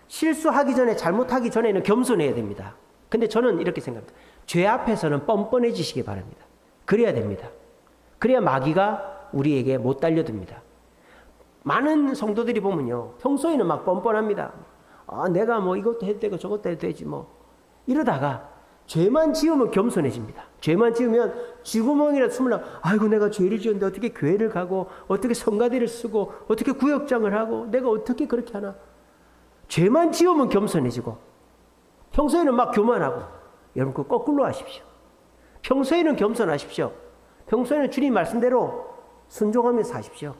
실수하기 전에 잘못하기 전에는 겸손해야 됩니다. 근데 저는 이렇게 생각합니다. 죄 앞에서는 뻔뻔해지시기 바랍니다. 그래야 됩니다. 그래야 마귀가 우리에게 못 달려듭니다. 많은 성도들이 보면요. 평소에는 막 뻔뻔합니다. 내가 뭐 이것도 해도 되고 저것도 해도 되지 뭐. 이러다가 죄만 지으면 겸손해집니다. 죄만 지으면 쥐구멍이라도 숨으려고 아이고 내가 죄를 지었는데 어떻게 교회를 가고 어떻게 성가대를 쓰고 어떻게 구역장을 하고 내가 어떻게 그렇게 하나. 죄만 지으면 겸손해지고 평소에는 막 교만하고 여러분 그 거꾸로 하십시오. 평소에는 겸손하십시오. 평소에는 주님 말씀대로 순종하면서 사십시오.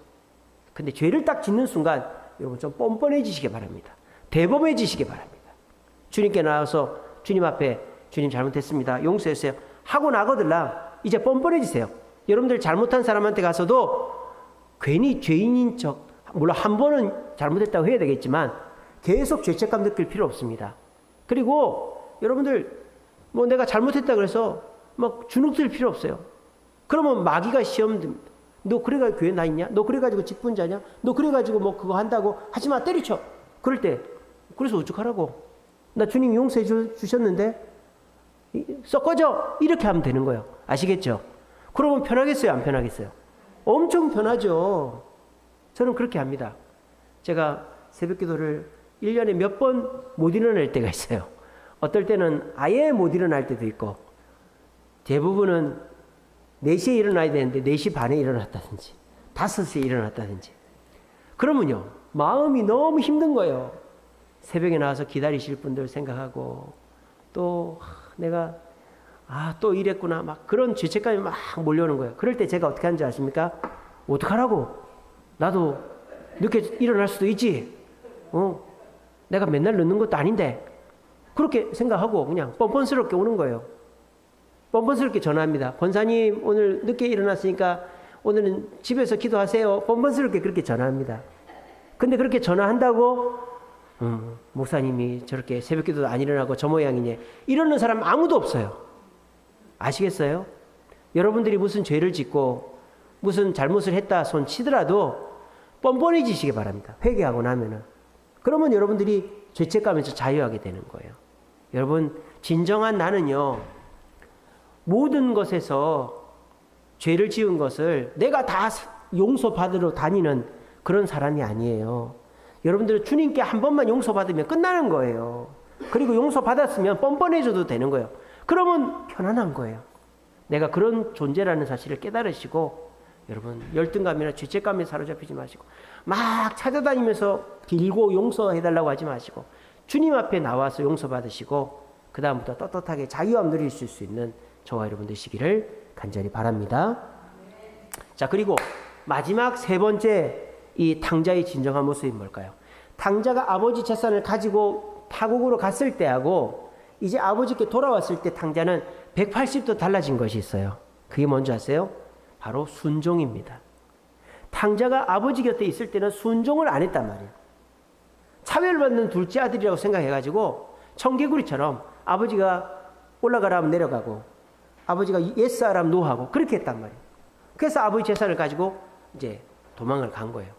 근데 죄를 딱 짓는 순간 여러분 좀 뻔뻔해지시기 바랍니다. 대범해지시기 바랍니다. 주님께 나와서 주님 앞에 주님 잘못했습니다. 용서했어요. 하고 나거들랑 이제 뻔뻔해지세요. 여러분들 잘못한 사람한테 가서도 괜히 죄인인 척 물론 한 번은 잘못했다고 해야 되겠지만 계속 죄책감 느낄 필요 없습니다. 그리고 여러분들 뭐 내가 잘못했다 그래서 막 주눅들 필요 없어요. 그러면 마귀가 시험 듭니다. 너 그래가지고 교회 나 있냐? 너 그래가지고 직분자냐? 너 그래가지고 뭐 그거 한다고 하지마 때리쳐. 그럴 때 그래서 어떡하라고? 나 주님 용서해 주셨는데 썩어져 이렇게 하면 되는 거예요. 아시겠죠? 그러면 편하겠어요? 안 편하겠어요? 엄청 편하죠. 저는 그렇게 합니다. 제가 새벽기도를 1년에 몇 번 못 일어날 때가 있어요. 어떨 때는 아예 못 일어날 때도 있고 대부분은 4시에 일어나야 되는데 4시 반에 일어났다든지 5시에 일어났다든지 그러면요 마음이 너무 힘든 거예요. 새벽에 나와서 기다리실 분들 생각하고 또 내가 또 이랬구나 막 그런 죄책감이 막 몰려오는 거예요. 그럴 때 제가 어떻게 하는지 아십니까? 어떡하라고? 나도 늦게 일어날 수도 있지. 내가 맨날 늦는 것도 아닌데 그렇게 생각하고 그냥 뻔뻔스럽게 오는 거예요. 뻔뻔스럽게 전화합니다. 권사님 오늘 늦게 일어났으니까 오늘은 집에서 기도하세요. 뻔뻔스럽게 그렇게 전화합니다. 근데 그렇게 전화한다고 목사님이 저렇게 새벽기도도 안 일어나고 저 모양이네 이러는 사람 아무도 없어요. 아시겠어요? 여러분들이 무슨 죄를 짓고 무슨 잘못을 했다 손 치더라도 뻔뻔해지시기 바랍니다. 회개하고 나면은. 그러면 여러분들이 죄책감에서 자유하게 되는 거예요. 여러분 진정한 나는요 모든 것에서 죄를 지은 것을 내가 다 용서받으러 다니는 그런 사람이 아니에요. 여러분들은 주님께 한 번만 용서받으면 끝나는 거예요. 그리고 용서받았으면 뻔뻔해져도 되는 거예요. 그러면 편안한 거예요. 내가 그런 존재라는 사실을 깨달으시고 여러분 열등감이나 죄책감에 사로잡히지 마시고 막 찾아다니면서 빌고 용서해달라고 하지 마시고 주님 앞에 나와서 용서받으시고 그 다음부터 떳떳하게 자유함 누리실 수 있는 저와 여러분 되시기를 간절히 바랍니다. 자 그리고 마지막 세 번째 이 탕자의 진정한 모습이 뭘까요? 탕자가 아버지 재산을 가지고 타국으로 갔을 때하고 이제 아버지께 돌아왔을 때 탕자는 180도 달라진 것이 있어요. 그게 뭔지 아세요? 바로 순종입니다. 탕자가 아버지 곁에 있을 때는 순종을 안 했단 말이에요. 차별받는 둘째 아들이라고 생각해가지고 청개구리처럼 아버지가 올라가라 하면 내려가고 아버지가 예스 하라면 노 하고 그렇게 했단 말이에요. 그래서 아버지 재산을 가지고 이제 도망을 간 거예요.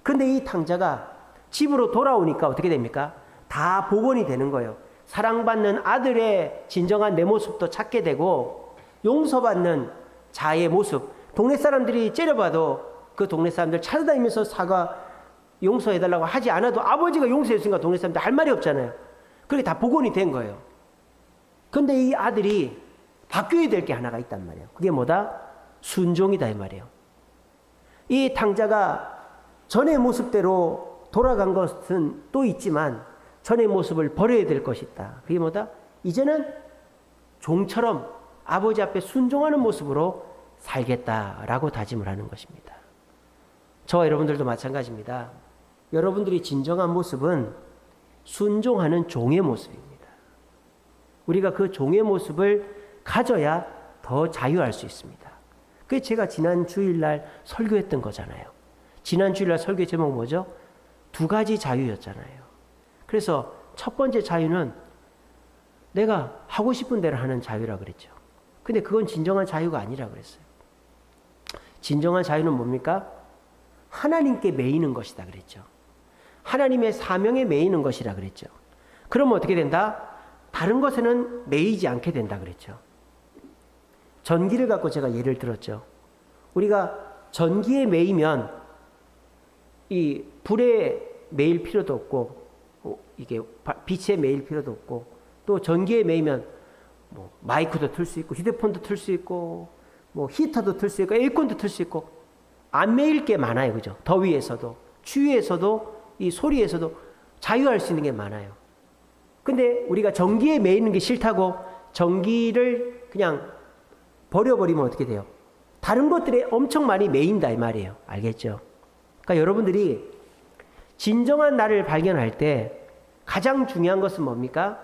근데 이 탕자가 집으로 돌아오니까 어떻게 됩니까? 다 복원이 되는 거예요. 사랑받는 아들의 진정한 내 모습도 찾게 되고 용서받는 자의 모습 동네 사람들이 째려봐도 그 동네 사람들 찾아다니면서 사과 용서해달라고 하지 않아도 아버지가 용서했으니까 동네 사람들 할 말이 없잖아요. 그게 다 복원이 된 거예요. 근데 이 아들이 바뀌어야 될 게 하나가 있단 말이에요. 그게 뭐다? 순종이다 이 말이에요. 이 탕자가 전의 모습대로 돌아간 것은 또 있지만 전의 모습을 버려야 될 것이 있다. 그게 뭐다? 이제는 종처럼 아버지 앞에 순종하는 모습으로 살겠다라고 다짐을 하는 것입니다. 저와 여러분들도 마찬가지입니다. 여러분들이 진정한 모습은 순종하는 종의 모습입니다. 우리가 그 종의 모습을 가져야 더 자유할 수 있습니다. 그게 제가 지난 주일날 설교했던 거잖아요. 지난 주일날 설교 제목 뭐죠? 2가지 자유였잖아요. 그래서 첫 번째 자유는 내가 하고 싶은 대로 하는 자유라고 그랬죠. 근데 그건 진정한 자유가 아니라 그랬어요. 진정한 자유는 뭡니까? 하나님께 매이는 것이다 그랬죠. 하나님의 사명에 매이는 것이라 그랬죠. 그러면 어떻게 된다? 다른 것에는 매이지 않게 된다 그랬죠. 전기를 갖고 제가 예를 들었죠. 우리가 전기에 매이면 이 불에 매일 필요도 없고 이게 빛에 매일 필요도 없고 또 전기에 매이면 뭐 마이크도 틀 수 있고 휴대폰도 틀 수 있고 뭐 히터도 틀 수 있고 에어컨도 틀 수 있고 안 매일 게 많아요. 그죠? 더위에서도 추위에서도 이 소리에서도 자유할 수 있는 게 많아요. 근데 우리가 전기에 매이는 게 싫다고 전기를 그냥 버려버리면 어떻게 돼요? 다른 것들에 엄청 많이 매인다 이 말이에요. 알겠죠? 그러니까 여러분들이 진정한 나를 발견할 때 가장 중요한 것은 뭡니까?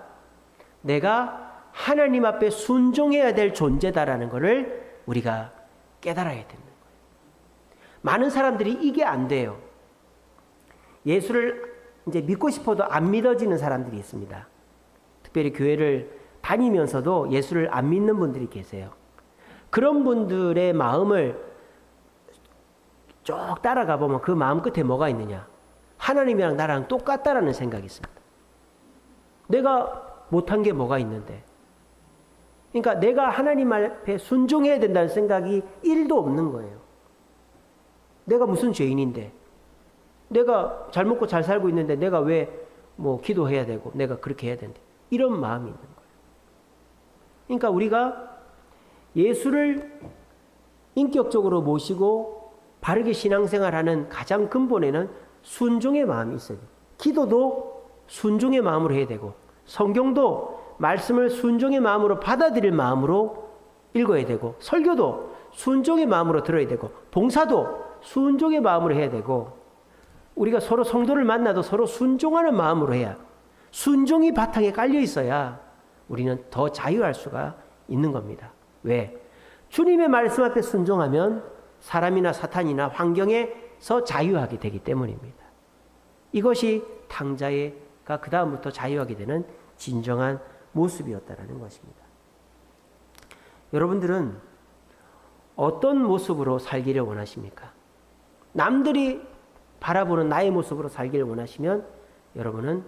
내가 하나님 앞에 순종해야 될 존재다라는 것을 우리가 깨달아야 되는 거예요. 많은 사람들이 이게 안 돼요. 예수를 이제 믿고 싶어도 안 믿어지는 사람들이 있습니다. 특별히 교회를 다니면서도 예수를 안 믿는 분들이 계세요. 그런 분들의 마음을 쭉 따라가 보면 그 마음 끝에 뭐가 있느냐? 하나님이랑 나랑 똑같다라는 생각이 있습니다. 내가 못한 게 뭐가 있는데? 그러니까 내가 하나님 앞에 순종해야 된다는 생각이 1도 없는 거예요. 내가 무슨 죄인인데? 내가 잘 먹고 잘 살고 있는데 내가 왜 뭐 기도해야 되고 내가 그렇게 해야 되는데? 이런 마음이 있는 거예요. 그러니까 우리가 예수를 인격적으로 모시고 바르게 신앙생활하는 가장 근본에는 순종의 마음이 있어야 돼요. 기도도 순종의 마음으로 해야 되고 성경도 말씀을 순종의 마음으로 받아들일 마음으로 읽어야 되고 설교도 순종의 마음으로 들어야 되고 봉사도 순종의 마음으로 해야 되고 우리가 서로 성도를 만나도 서로 순종하는 마음으로 해야 순종이 바탕에 깔려 있어야 우리는 더 자유할 수가 있는 겁니다. 왜? 주님의 말씀 앞에 순종하면 사람이나 사탄이나 환경에서 자유하게 되기 때문입니다. 이것이 탕자가 그 다음부터 자유하게 되는 진정한 모습이었다라는 것입니다. 여러분들은 어떤 모습으로 살기를 원하십니까? 남들이 바라보는 나의 모습으로 살기를 원하시면 여러분은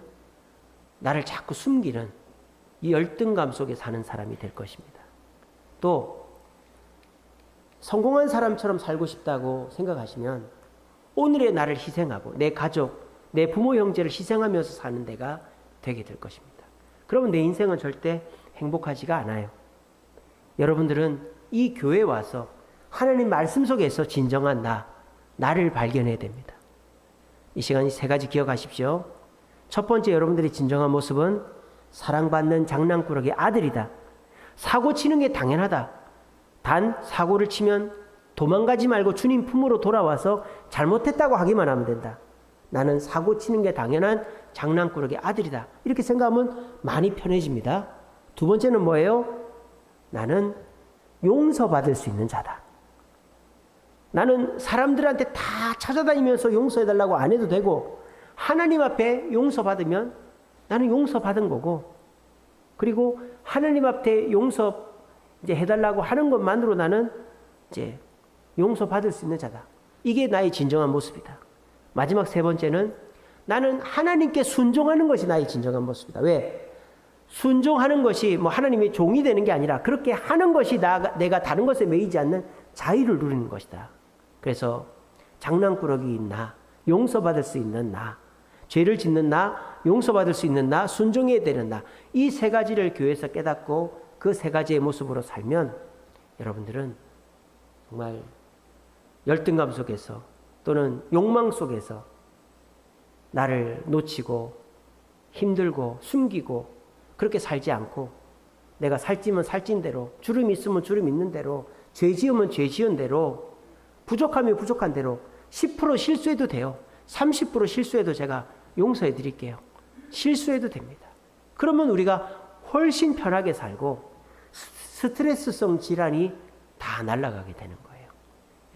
나를 자꾸 숨기는 이 열등감 속에 사는 사람이 될 것입니다. 또 성공한 사람처럼 살고 싶다고 생각하시면 오늘의 나를 희생하고 내 가족, 내 부모 형제를 희생하면서 사는 데가 되게 될 것입니다. 그러면 내 인생은 절대 행복하지가 않아요. 여러분들은 이 교회에 와서 하나님 말씀 속에서 진정한 나를 발견해야 됩니다. 이 시간 3가지 기억하십시오. 첫 번째, 여러분들의 진정한 모습은 사랑받는 장난꾸러기 아들이다. 사고 치는 게 당연하다. 단 사고를 치면 도망가지 말고 주님 품으로 돌아와서 잘못했다고 하기만 하면 된다. 나는 사고 치는 게 당연한 장난꾸러기 아들이다. 이렇게 생각하면 많이 편해집니다. 두 번째는 뭐예요? 나는 용서받을 수 있는 자다. 나는 사람들한테 다 찾아다니면서 용서해달라고 안 해도 되고 하나님 앞에 용서받으면 나는 용서받은 거고 그리고 하나님 앞에 용서 이제 해달라고 하는 것만으로 나는 이제 용서받을 수 있는 자다. 이게 나의 진정한 모습이다. 마지막 3번째는 나는 하나님께 순종하는 것이 나의 진정한 모습이다. 왜? 순종하는 것이 뭐 하나님의 종이 되는 게 아니라 그렇게 하는 것이 내가 다른 것에 매이지 않는 자유를 누리는 것이다. 그래서 장난꾸러기인 나, 용서받을 수 있는 나, 죄를 짓는 나, 용서받을 수 있는 나, 순종해야 되는 나, 이 세 가지를 교회에서 깨닫고 그 세 가지의 모습으로 살면 여러분들은 정말 열등감 속에서 또는 욕망 속에서 나를 놓치고 힘들고 숨기고 그렇게 살지 않고 내가 살찌면 살찐 대로, 주름 있으면 주름 있는 대로, 죄 지으면 죄 지은 대로, 부족하면 부족한 대로 10% 실수해도 돼요. 30% 실수해도 제가 용서해 드릴게요. 실수해도 됩니다. 그러면 우리가 훨씬 편하게 살고 스트레스성 질환이 다 날아가게 되는 거예요.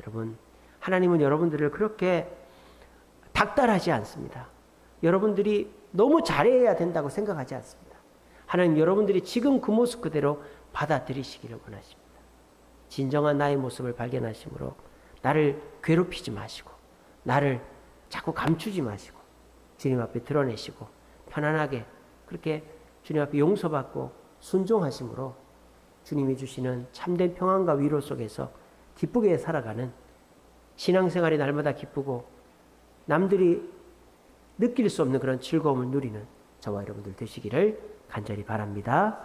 여러분, 하나님은 여러분들을 그렇게 닥달하지 않습니다. 여러분들이 너무 잘해야 된다고 생각하지 않습니다. 하나님 여러분들이 지금 그 모습 그대로 받아들이시기를 원하십니다. 진정한 나의 모습을 발견하심으로 나를 괴롭히지 마시고 나를 자꾸 감추지 마시고 주님 앞에 드러내시고 편안하게 그렇게 주님 앞에 용서받고 순종하심으로 주님이 주시는 참된 평안과 위로 속에서 기쁘게 살아가는 신앙생활이 날마다 기쁘고 남들이 느낄 수 없는 그런 즐거움을 누리는 저와 여러분들 되시기를 간절히 바랍니다.